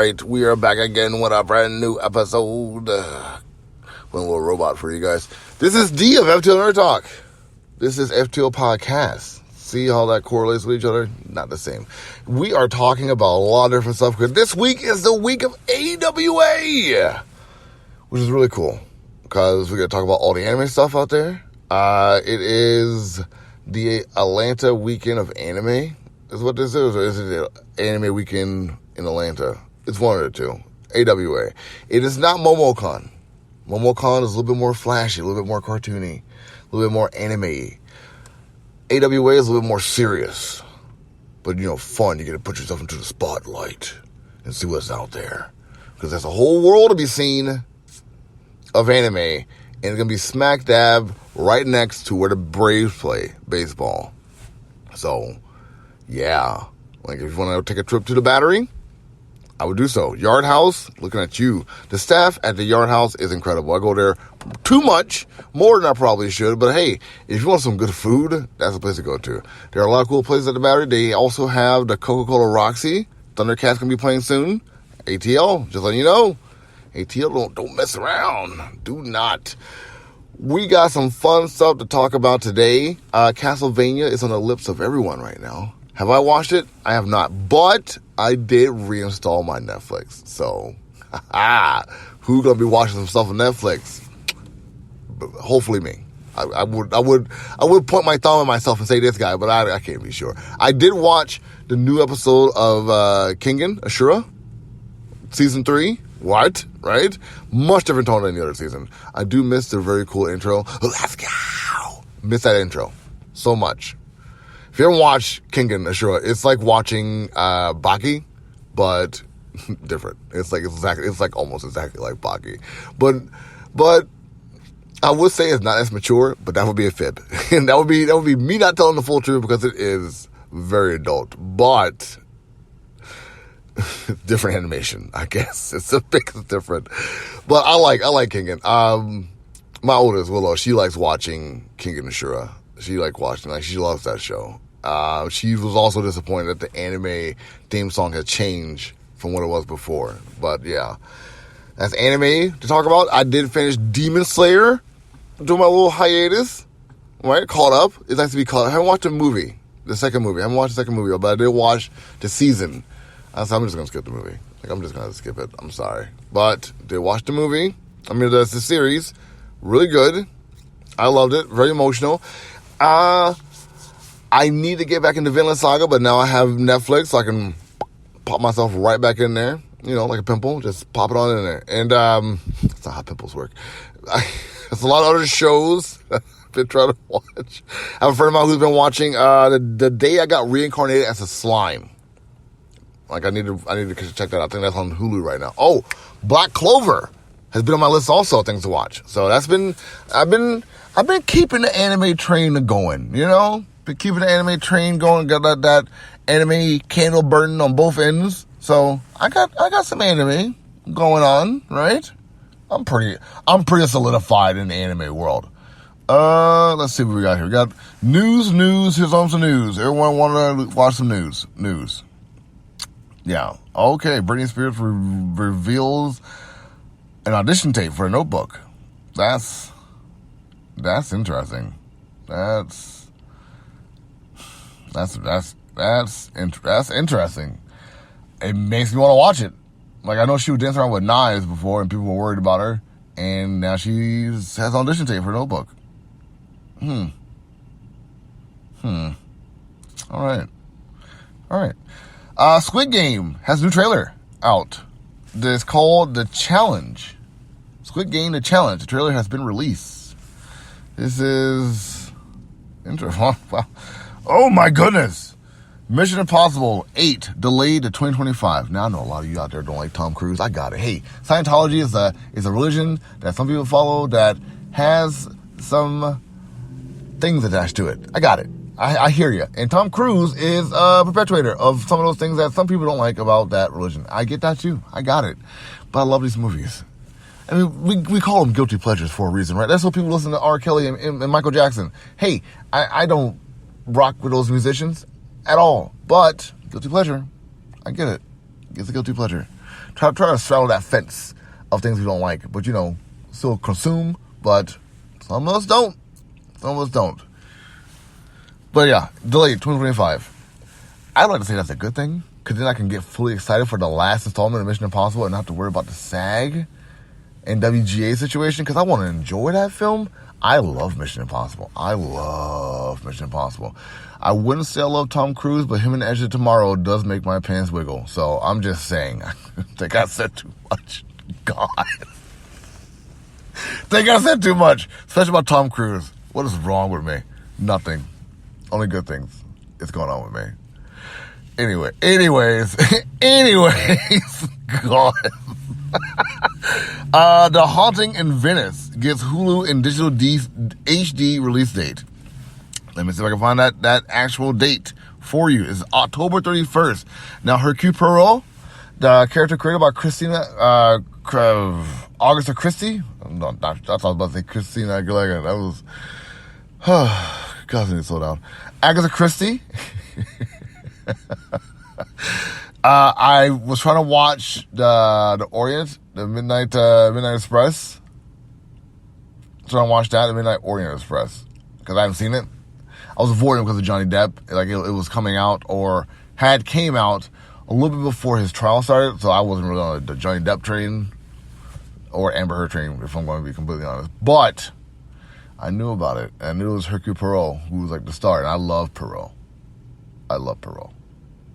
right, we are back again with a brand new episode. One little robot for you guys. This is D of FTO Nerd Talk. This is FTO Podcast. See how that correlates with each other? Not the same. We are talking about a lot of different stuff because this week is the week of AWA, which is really cool because we're going to talk about all the anime stuff out there. It is the Atlanta weekend of anime, is what this is, or is it the anime weekend in Atlanta? It's one of the two. AWA. It is not MomoCon. MomoCon is a little bit more flashy, a little bit more cartoony, a little bit more anime-y. AWA is a little bit more serious, but, fun. You get to put yourself into the spotlight and see what's out there. Because there's a whole world to be seen of anime, and it's going to be smack dab right next to where the Braves play baseball. So, yeah. Like, if you want to take a trip to the Battery, I would do so. Yard House, looking at you. The staff at the Yard House is incredible. I go there too much, more than I probably should. But hey, if you want some good food, that's the place to go to. There are a lot of cool places at the Battery. They also have the Coca-Cola Roxy. Thundercats going to be playing soon. ATL, just letting you know. ATL, don't mess around. Do not. We got some fun stuff to talk about today. Castlevania is on the lips of everyone right now. Have I watched it? I have not. But I did reinstall my Netflix. So, who's going to be watching some stuff on Netflix? Hopefully me. I would point my thumb at myself and say this guy, but I can't be sure. I did watch the new episode of Kengan Ashura, season 3. What? Right? Much different tone than the other season. I do miss the very cool intro. Let's go! Miss that intro so much. If you haven't watched Kengan Ashura, it's like watching Baki, but different. It's like almost exactly like Baki. But I would say it's not as mature, but that would be a fib. And that would be me not telling the full truth because it is very adult. But different animation, I guess. It's a bit different. But I like Kengan. My oldest, Willow, she likes watching Kengan Ashura. She loves that show. She was also disappointed that the anime theme song had changed from what it was before. But yeah, that's anime to talk about. I did finish Demon Slayer, doing my little hiatus. Right, caught up. It's nice to be caught up. I haven't watched the second movie. But I did watch the season. So I'm just gonna skip the movie. I'm just gonna skip it. I'm sorry, but did watch the movie. The series, really good. I loved it. Very emotional. I need to get back into Vinland Saga, but now I have Netflix, so I can pop myself right back in there. Like a pimple, just pop it on in there. And that's not how pimples work. There's a lot of other shows I've been trying to watch. I have a friend of mine who's been watching the day I got reincarnated as a slime. Like I need to check that out. I think that's on Hulu right now. Oh, Black Clover has been on my list also, things to watch. So I've been keeping the anime train going, Been keeping the anime train going, got that anime candle burning on both ends. So I got some anime going on, right? I'm pretty solidified in the anime world. Let's see what we got here. We got news. Here's some news. Everyone want to watch some news. Yeah. Okay. Britney Spears reveals an audition tape for a Notebook. That's interesting. That's interesting. It makes me want to watch it. Like, I know she was dancing around with knives before and people were worried about her, and now she has an audition tape for a Notebook. All right. Squid Game has a new trailer out. It's called The Challenge. Squid Game The Challenge. The trailer has been released. This is interesting. Oh my goodness. Mission Impossible 8 delayed to 2025. Now I know a lot of you out there don't like Tom Cruise. I got it. Hey, Scientology is a religion that some people follow that has some things attached to it. I got it. I hear you. And Tom Cruise is a perpetuator of some of those things that some people don't like about that religion. I get that too. I got it. But I love these movies. I mean, we call them guilty pleasures for a reason, right? That's what people listen to R. Kelly and Michael Jackson. Hey, I don't rock with those musicians at all. But guilty pleasure. I get it. It's a guilty pleasure. try to straddle that fence of things we don't like, but still consume. But some of us don't. But yeah, delayed 2025. I'd like to say that's a good thing, because then I can get fully excited for the last installment of Mission Impossible and not have to worry about the SAG and WGA situation, because I want to enjoy that film. I love Mission Impossible. I wouldn't say I love Tom Cruise, but him in Edge of Tomorrow does make my pants wiggle. So I'm just saying. I think I said too much. God. Think I said too much. Especially about Tom Cruise. What is wrong with me? Nothing. Only good things is going on with me. Anyways. God. The Haunting in Venice gets Hulu in digital HD release date. Let me see if I can find that actual date for you. It's October 31st. Now, Hercule Poirot, the character created by Agatha Christie. No, that's what I was about to say, Christina Aguilera. That was... God, I need to slow down. Agatha Christie. I was trying to watch the Orient, the Midnight Express. Trying to watch that, the Midnight Orient Express, because I haven't seen it. I was avoiding it because of Johnny Depp. Like, it was coming out, or came out a little bit before his trial started, so I wasn't really on the Johnny Depp train or Amber Heard train, if I'm going to be completely honest. But I knew about it. I knew it was Hercule Poirot who was like the star, and I love Poirot.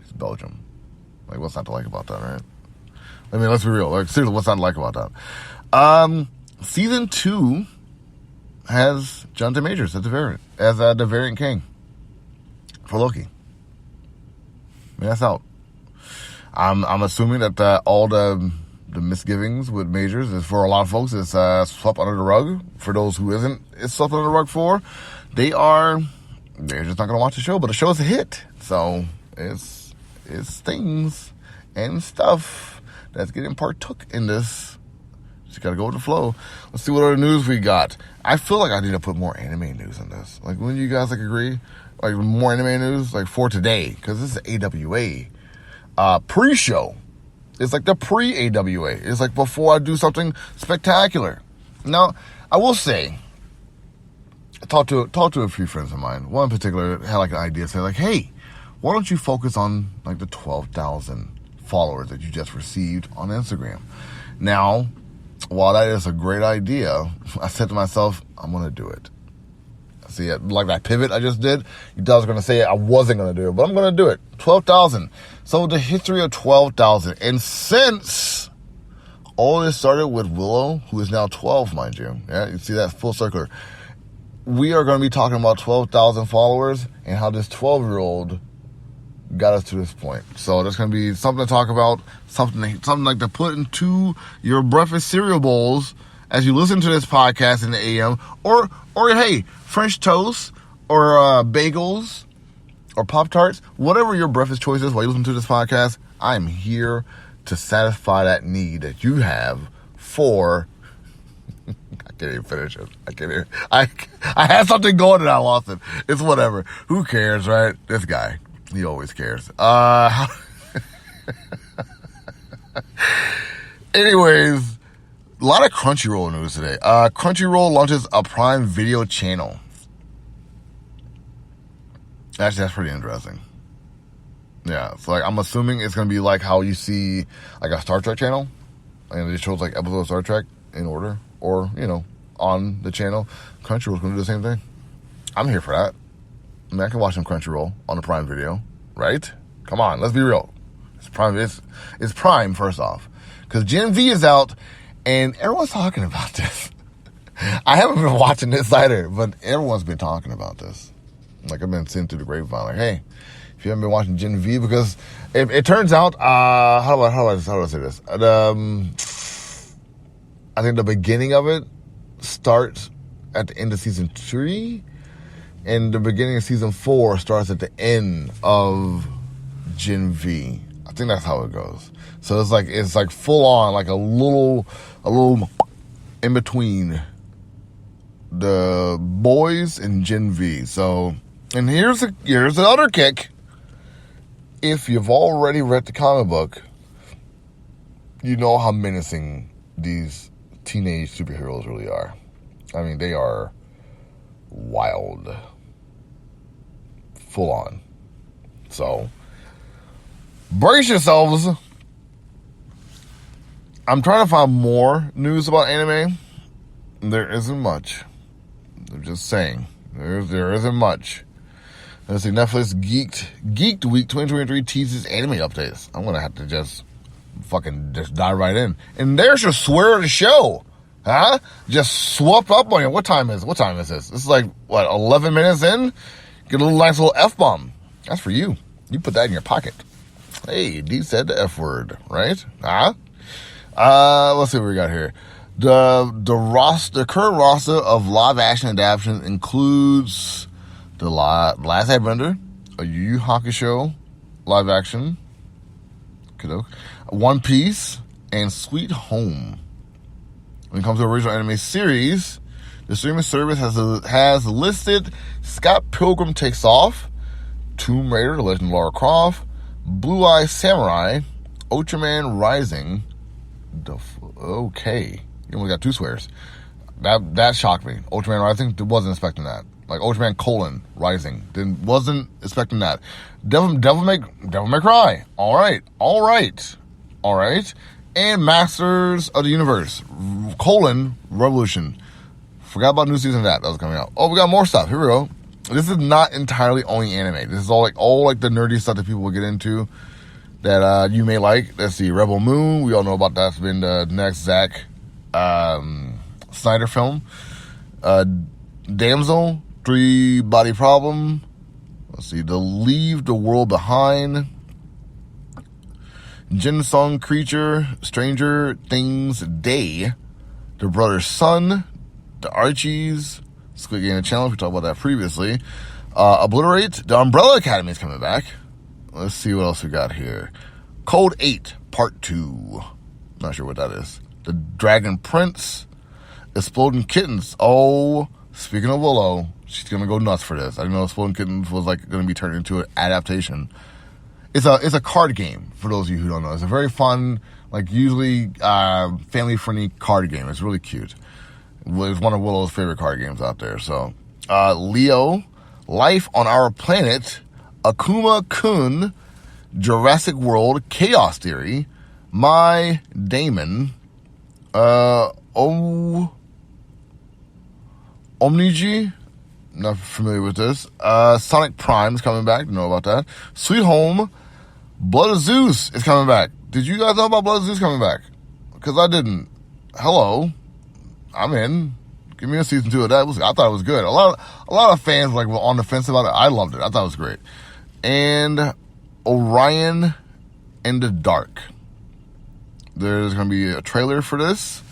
He's Belgium. Like, what's not to like about that, right? I mean, let's be real. Like, seriously, what's not to like about that? Season 2 has Jonathan Majors as the variant king for Loki. I mean, that's out. I'm assuming that all the misgivings with Majors is, for a lot of folks, is swept under the rug. For those who isn't, it's swept under the rug for. They're just not going to watch the show, but the show is a hit. So it's things and stuff that's getting partook in this. Just got to go with the flow. Let's see what other news we got. I feel like I need to put more anime news in this. Like, wouldn't you guys agree? Like, more anime news, like, for today, because this is AWA pre-show. It's like the pre-AWA. It's like before I do something spectacular. Now, I will say, I talked to a few friends of mine. One in particular had like an idea, say like, hey, why don't you focus on like the 12,000 followers that you just received on Instagram? Now, while that is a great idea, I said to myself, I'm going to do it. See, like that pivot I just did, you thought I was going to say I wasn't going to do it, but I'm going to do it. 12,000. So the history of 12,000. And since all this started with Willow, who is now 12, mind you. Yeah, you see that full circular. We are going to be talking about 12,000 followers and how this 12-year-old got us to this point. So there's going to be something to talk about, something like to put into your breakfast cereal bowls as you listen to this podcast in the AM, or hey, French toast, or bagels, or Pop-Tarts, whatever your breakfast choice is while you listen to this podcast, I'm here to satisfy that need that you have for... I can't even finish it. I had something going and I lost it. It's whatever. Who cares, right? This guy, he always cares. Anyways, a lot of Crunchyroll news today. Crunchyroll launches a Prime Video channel. Actually, that's pretty interesting. Yeah, so like I'm assuming it's gonna be like how you see like a Star Trek channel, and it shows like episodes of Star Trek in order, or on the channel. Crunchyroll's gonna do the same thing. I'm here for that. I mean, I can watch some Crunchyroll on the Prime Video, right? Come on, let's be real. It's Prime. It's Prime first off, because Gen V is out, and everyone's talking about this. I haven't been watching this either, but everyone's been talking about this. Like, I've been sitting through the grapevine, like, hey, if you haven't been watching Gen V, because it turns out, how do I say this? I think the beginning of it starts at the end of season 3, and the beginning of season 4 starts at the end of Gen V. I think that's how it goes. So it's like full on, like a little in between the boys and Gen V. So, and here's the other kick. If you've already read the comic book, you know how menacing these teenage superheroes really are. I mean, they are wild. Full on. So, brace yourselves. I'm trying to find more news about anime. There isn't much. I'm just saying. There isn't much. Let's see, Netflix Geeked Week 2023 teases anime updates. I'm going to have to just dive right in. And there's your swear of the show. Huh? Just swooped up on you. What time is this? This is like, 11 minutes in? Get a nice little F-bomb. That's for you. You put that in your pocket. Hey, D said the F word, right? Huh? Let's see what we got here. The current roster of live action adaptations includes The Last Airbender, a Yu Yu Hakusho live action, One Piece, and Sweet Home. When it comes to original anime series, the streaming service has listed Scott Pilgrim Takes Off, Tomb Raider: The Legend of Lara Croft, Blue Eye Samurai, Ultraman Rising. Okay, you only got 2 swears. That shocked me. Ultraman Rising, wasn't expecting that. Like Ultraman : Rising, wasn't expecting that. Devil May Cry. All right. And Masters of the Universe : Revolution. Forgot about new season of that was coming out. Oh, we got more stuff. Here we go. This is not entirely only anime. This is all the nerdy stuff that people will get into that you may like. Let's see, Rebel Moon. We all know about that. It's been the next Zack Snyder film. Damsel, 3 Body Problem. Let's see, The Leave the World Behind. Jin Sung Creature, Stranger Things Day, The Brother's Son, The Archies, Squid Game Challenge, we talked about that previously. Obliterate, The Umbrella Academy is coming back. Let's see what else we got here. Code 8, Part 2. Not sure what that is. The Dragon Prince, Exploding Kittens. Oh, speaking of Willow, she's going to go nuts for this. I didn't know Exploding Kittens was going to be turned into an adaptation. It's a card game, for those of you who don't know. It's a very fun, usually family-friendly card game. It's really cute. It's one of Willow's favorite card games out there. So, Leo, Life on Our Planet, Akuma-kun, Jurassic World, Chaos Theory, My Damon, Omniji, not familiar with this. Sonic Prime is coming back. Know about that. Sweet Home, Blood of Zeus is coming back. Did you guys know about Blood of Zeus coming back? Because I didn't. Hello, I'm in. Give me a season 2 of that. I thought it was good. A lot of fans were on the fence about it. I loved it. I thought it was great. And Orion in the Dark. There's going to be a trailer for this.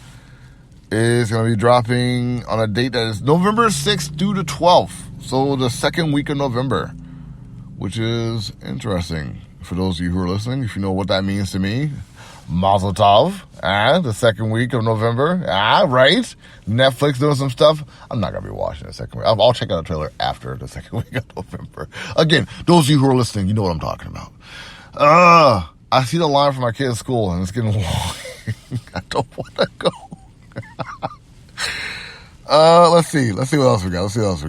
It's going to be dropping on a date that is November 6th through the 12th. So the second week of November, which is interesting. For those of you who are listening, if you know what that means to me, Mazel Tov. The second week of November. Right. Netflix doing some stuff. I'm not going to be watching the second week. I'll check out a trailer after the second week of November. Again, those of you who are listening, you know what I'm talking about. I see the line for my kid's school and it's getting long. I don't want to go. Let's see what else we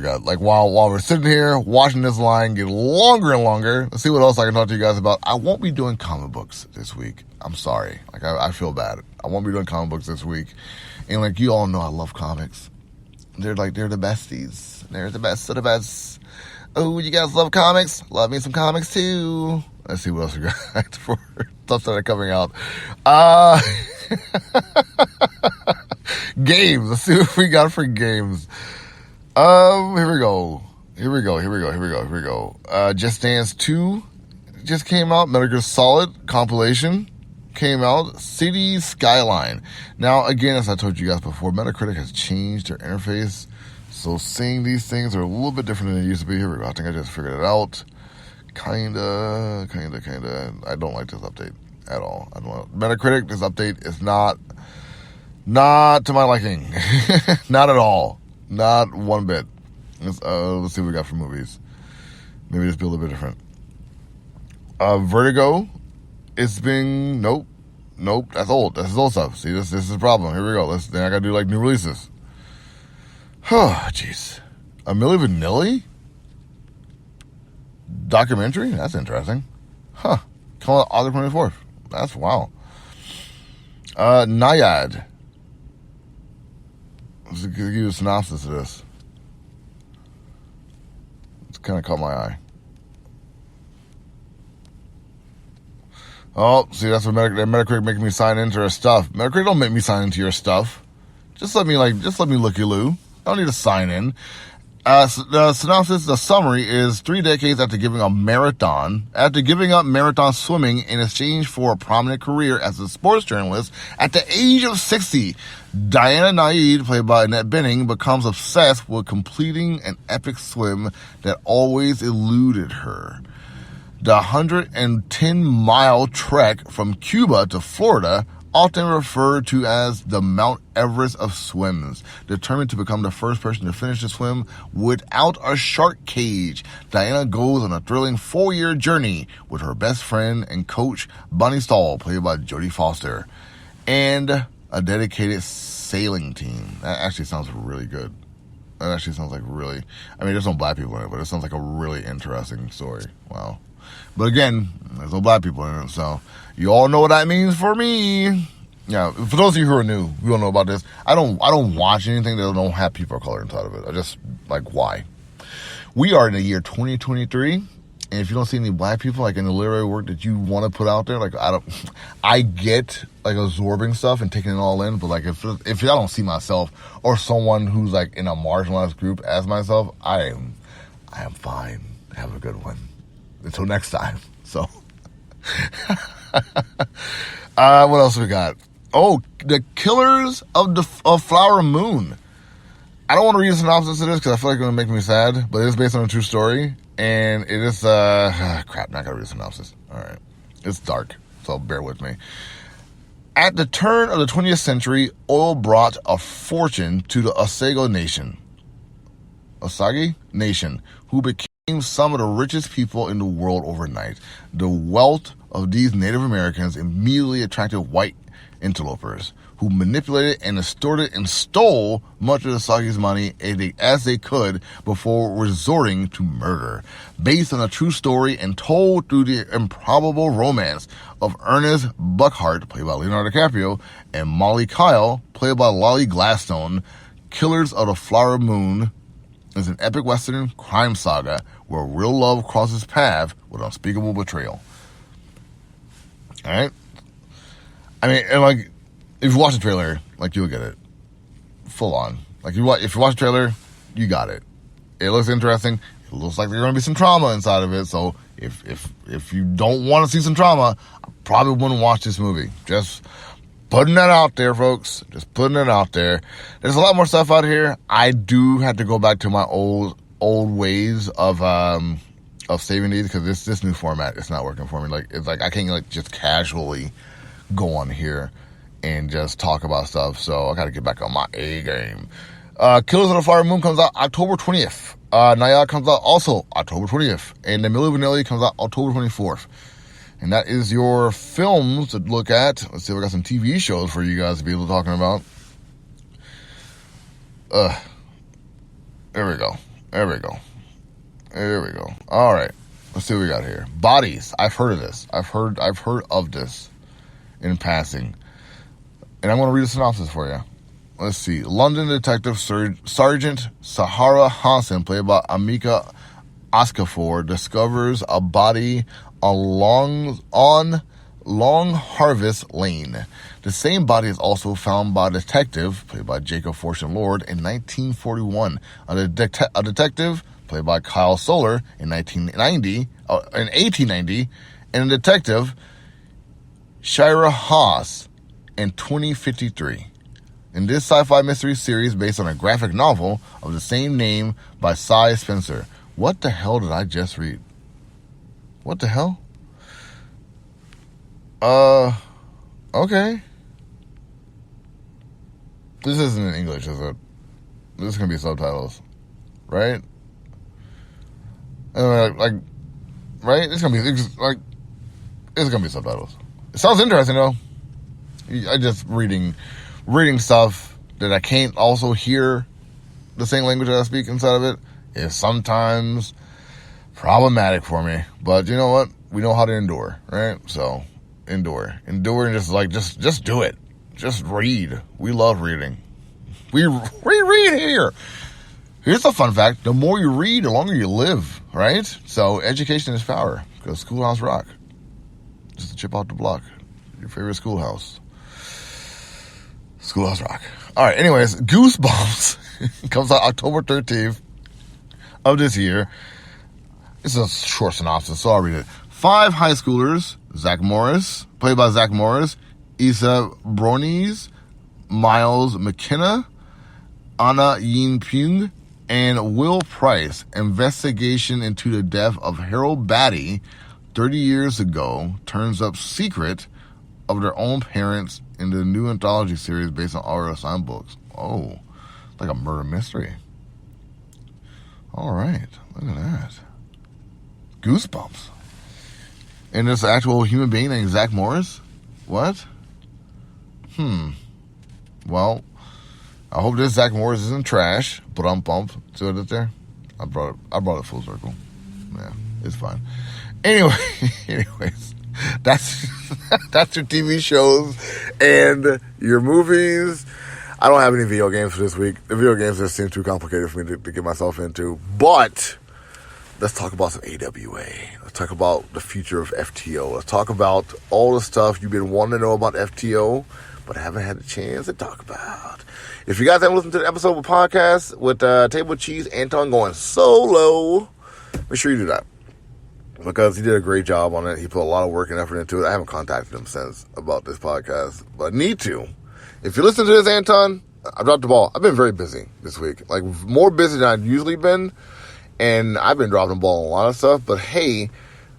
got. While we're sitting here watching this line get longer and longer, let's see what else I can talk to you guys about. I won't be doing comic books this week. I'm sorry. I feel bad. I won't be doing comic books this week. And you all know I love comics. They're the besties. They're the best of the best. Oh, you guys love comics? Love me some comics too. Let's see what else we got for stuff that are coming out. Games. Let's see what we got for games. Here we go. Just Dance 2 just came out. Metal Gear Solid compilation came out. City Skyline. Now, again, as I told you guys before, Metacritic has changed their interface. So seeing these things are a little bit different than it used to be. Here we go. I think I just figured it out. Kinda. I don't like this update at all. Metacritic, this update is not to my liking. Not at all. Not one bit. Let's see what we got for movies. Maybe just be a little bit different. Vertigo. It's been, nope. Nope, that's old. This is old stuff. See, this is the problem. Here we go. Then I gotta do like new releases. Oh, jeez. A Milli Vanilli documentary? That's interesting. Huh. Coming out August 24th. That's wow. Naiad. Let's give you a synopsis of this. It's kind of caught my eye. Oh, see, that's what Metacritic making me sign into their stuff. Metacritic don't make me sign into your stuff. Just let me looky-loo. I don't need to sign in. The synopsis, the summary is 3 decades after giving up marathon swimming in exchange for a prominent career as a sports journalist, at the age of 60, Diana Naid, played by Annette Bening, becomes obsessed with completing an epic swim that always eluded her. The 110-mile trek from Cuba to Florida, often referred to as the Mount Everest of swims. Determined to become the first person to finish the swim without a shark cage, Diana goes on a thrilling 4-year journey with her best friend and coach, Bonnie Stahl, played by Jodie Foster, and a dedicated sailing team. That actually sounds really good. That actually sounds like really... I mean, there's no black people in it, but it sounds like a really interesting story. Wow. But again, there's no black people in it, so you all know what that means for me. Yeah, for those of you who are new, you don't know about this. I don't watch anything that don't have people of color inside of it. I just, like, why? We are in the year 2023, and if you don't see any black people, like, in the literary work that you want to put out there, like, I get, like, absorbing stuff and taking it all in, but, like, if I don't see myself or someone who's, like, in a marginalized group as myself, I am fine. Have a good one. Until next time. So, what else we got? Oh, The Killers of Flower Moon. I don't want to read a synopsis of this because I feel like it's going to make me sad, but it is based on a true story, and it is, crap, not going to read a synopsis. All right. It's dark, so bear with me. At the turn of the 20th century, oil brought a fortune to the Osage Nation, who became some of the richest people in the world overnight. The wealth of these Native Americans immediately attracted white interlopers, who manipulated and extorted and stole much of the Osage's money as they could before resorting to murder. Based on a true story and told through the improbable romance of Ernest Buckhart, played by Leonardo DiCaprio, and Molly Kyle, played by Lolly Gladstone, Killers of the Flower Moon is an epic Western crime saga where real love crosses paths with unspeakable betrayal. Alright? I mean, and like, if you watch the trailer, like, you'll get it. Full on. Like, if you watch the trailer, you got it. It looks interesting. It looks like there's going to be some trauma inside of it, so if you don't want to see some trauma, I probably wouldn't watch this movie. Just putting that out there, folks. Just putting it out there. There's a lot more stuff out here. I do have to go back to my old ways of saving these because this new format is not working for me. Like, it's like I can't like just casually go on here and just talk about stuff. So I got to get back on my A game. Killers of the Flower Moon comes out October 20th. Naiad comes out also October 20th, and The Milli Vanilli comes out October 24th. And that is your films to look at. Let's see if I got some TV shows for you guys to be able to talk about. There we go. All right. Let's see what we got here. Bodies. I've heard of this. I've heard of this in passing. And I'm going to read a synopsis for you. Let's see. London detective Sergeant Sahara Hansen, played by Amika Okafor, discovers a body on Long Harvest Lane. The same body is also found by a detective, played by Jacob Fortune Lord, in 1941. A detective, played by Kyle Soller, in 1890, and a detective, Shira Haas, in 2053. In this sci-fi mystery series based on a graphic novel of the same name by Cy Spencer. What the hell did I just read? What the hell? Okay. This isn't in English, is it? This is gonna be subtitles, right? Right? It's gonna be subtitles. It sounds interesting though. I just reading stuff that I can't also hear the same language that I speak inside of it is sometimes problematic for me. But you know what? We know how to endure, right? So endure and just do it. Just read. We love reading. We read here. Here's a fun fact. The more you read, the longer you live, right? So education is power. Because Schoolhouse Rock. Just a chip out the block. Your favorite schoolhouse. Schoolhouse Rock. All right, anyways, Goosebumps comes out October 13th of this year. It's a short synopsis, so I'll read it. 5 high schoolers, played by Zach Morris, Issa Bronies, Miles McKenna, Anna Yin Pyung, and Will Price. Investigation into the death of Harold Batty 30 years ago turns up secret of their own parents in the new anthology series based on R.L. Stine books. Oh, like a murder mystery. All right, look at that. Goosebumps. And this actual human being named Zach Morris? What? Well, I hope this Zach Morris isn't trash, but I'm pumped. See what it there? I brought it full circle. Yeah, it's fine. Anyways, that's your TV shows and your movies. I don't have any video games for this week. The video games just seem too complicated for me to get myself into. But let's talk about some AWA. Let's talk about the future of FTO. Let's talk about all the stuff you've been wanting to know about FTO, but haven't had a chance to talk about. If you guys haven't listened to the episode of the podcast with Table Cheese, Anton going solo, make sure you do that. Because he did a great job on it. He put a lot of work and effort into it. I haven't contacted him since about this podcast, but I need to. If you listen to this, Anton, I dropped the ball. I've been very busy this week. Like, more busy than I've usually been. And I've been dropping the ball on a lot of stuff. But hey,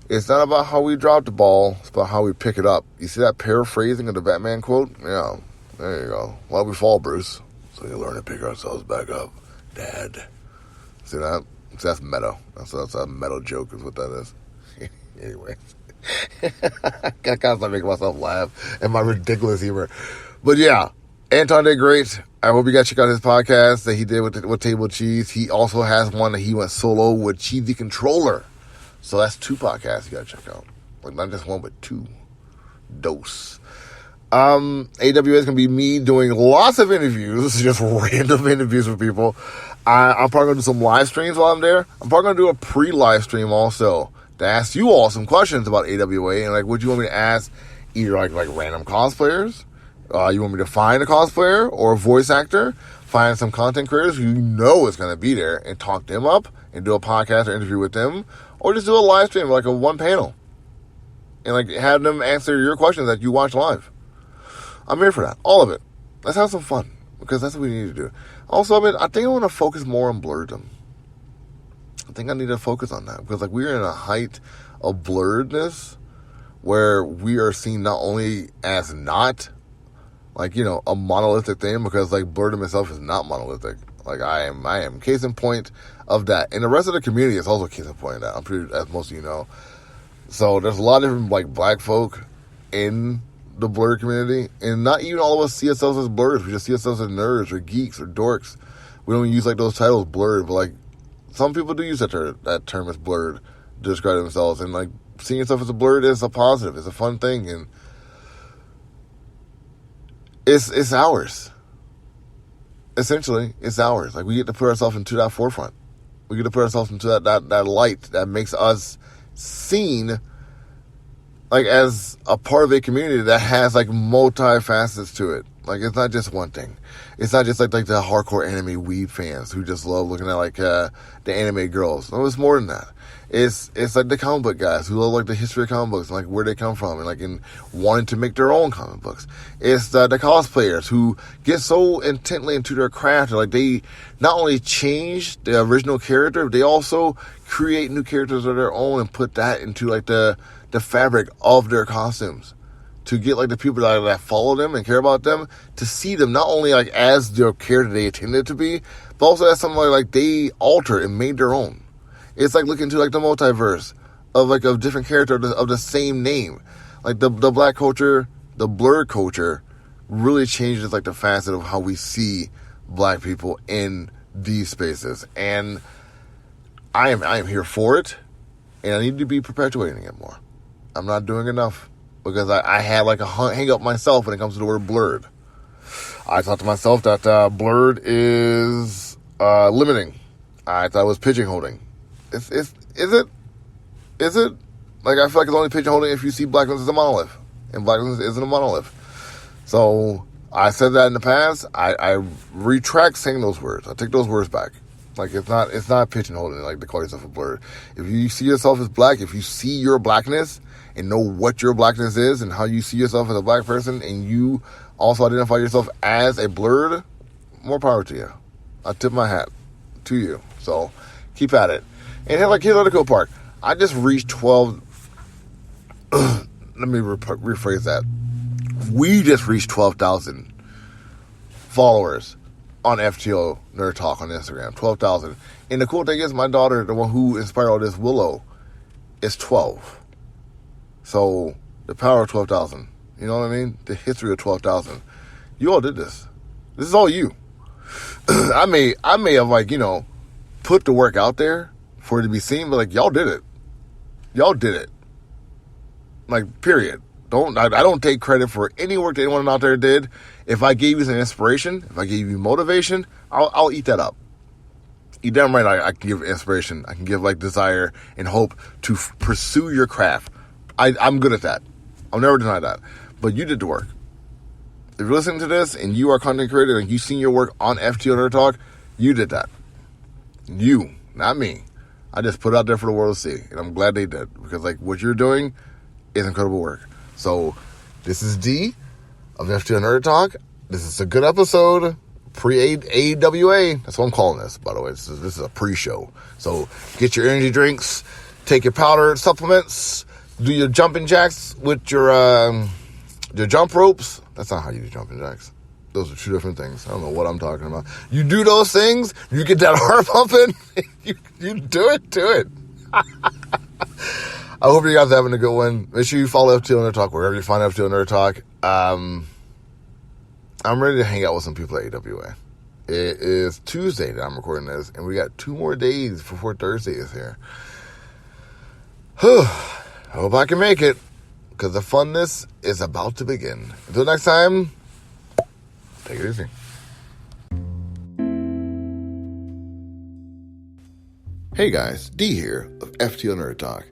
it's not about how we drop the ball. It's about how we pick it up. You see that paraphrasing of the Batman quote? Yeah, there you go. Why we fall, Bruce? So you learn to pick ourselves back up, Dad. See that? See, that's meta. That's a meta joke is what that is. Anyways. I gotta start making myself laugh and my ridiculous humor. But yeah, Anton did great. I hope you guys check out his podcast that he did with Table Cheese. He also has one that he went solo with Cheesy Controller. So that's 2 podcasts you gotta check out. Like, not just one, but 2. Dose. AWA is gonna be me doing lots of interviews, just random interviews with people. I'm probably gonna do some live streams while I'm there. I'm probably gonna do a pre-live stream also to ask you all some questions about AWA and like what you want me to ask, either like random cosplayers. You want me to find a cosplayer or a voice actor, find some content creators who you know is going to be there and talk them up and do a podcast or interview with them, or just do a live stream, like a one panel, and like have them answer your questions that you watch live. I'm here for that. All of it. Let's have some fun, because that's what we need to do. Also, I think I want to focus more on blurredom. I think I need to focus on that, because like we're in a height of blurredness where we are seen not only as not like, you know, a monolithic thing, because like blurredom itself is not monolithic. Like I am case in point of that. And the rest of the community is also case in point of that. I'm pretty, as most of you know. So there's a lot of different like black folk in the blurred community, and not even all of us see ourselves as blurs. We just see ourselves as nerds or geeks or dorks. We don't even use like those titles, blurred, but like some people do use that term as blurred to describe themselves. And like seeing yourself as a blurred is a positive. It's a fun thing, and it's ours. Essentially, it's ours. Like we get to put ourselves into that forefront. We get to put ourselves into that light that makes us seen, like as a part of a community that has like multi-facets to it. Like it's not just one thing. It's not just like the hardcore anime weeb fans who just love looking at like the anime girls. No, it's more than that. It's like the comic book guys who love like the history of comic books and like where they come from and like in wanting to make their own comic books. It's the cosplayers who get so intently into their craft that like they not only change the original character, but they also create new characters of their own and put that into like the fabric of their costumes, to get like the people that follow them and care about them to see them not only like as their character they intended to be, but also as something like they altered and made their own. It's like looking to like the multiverse of like a different character of the same name, like the black culture, the blurred culture really changes like the facet of how we see black people in these spaces. And I am here for it, and I need to be perpetuating it more. I'm not doing enough because I had like a hang up myself when it comes to the word blurred. I thought to myself that blurred is limiting. I thought it was pigeonholing. Is it? Is it? Like, I feel like it's only pigeonholing if you see blackness as a monolith, and blackness isn't a monolith. So I said that in the past. I retract saying those words. I take those words back. Like, it's not pigeonholing, like, to call yourself a blurred. If you see yourself as black, if you see your blackness and know what your blackness is and how you see yourself as a black person, and you also identify yourself as a blurred, more power to you. I tip my hat to you. So keep at it. And here's another cool part. I just reached 12. Let me rephrase that. We just reached 12,000 followers on FTO Nerd Talk on Instagram. 12,000. And the cool thing is, my daughter, the one who inspired all this, Willow, is 12. So the power of 12,000. You know what I mean? The history of 12,000. You all did this. This is all you. I may have put the work out there for it to be seen, but y'all did it. Y'all did it. Period. I don't take credit for any work that anyone out there did. If I gave you some inspiration, if I gave you motivation, I'll eat that up. You damn right I can give inspiration. I can give desire and hope to pursue your craft. I'm good at that. I'll never deny that. But you did the work. If you're listening to this and you are a content creator and you've seen your work on FTO Nerd Talk, you did that. You, not me. I just put it out there for the world to see. And I'm glad they did. Because what you're doing is incredible work. So, this is D of FTO Nerd Talk. This is a good episode. Pre-AWA. That's what I'm calling this, by the way. This is a pre-show. So, get your energy drinks. Take your powder supplements. Do your jumping jacks with your jump ropes. That's not how you do jumping jacks. Those are two different things. I don't know what I'm talking about. You do those things, you get that heart pumping, you do it. I hope you guys are having a good one. Make sure you follow FTO Nerd Talk wherever you find FTO Nerd Talk. I'm ready to hang out with some people at AWA. It is Tuesday that I'm recording this, and we got 2 more days before Thursday is here. I hope I can make it, because the funness is about to begin. Until next time, take it easy. Hey guys, D here of FTO Nerd Talk.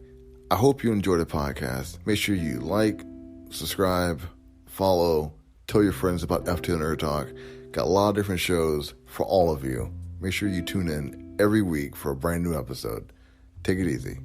I hope you enjoyed the podcast. Make sure you like, subscribe, follow, tell your friends about FTO Nerd Talk. Got a lot of different shows for all of you. Make sure you tune in every week for a brand new episode. Take it easy.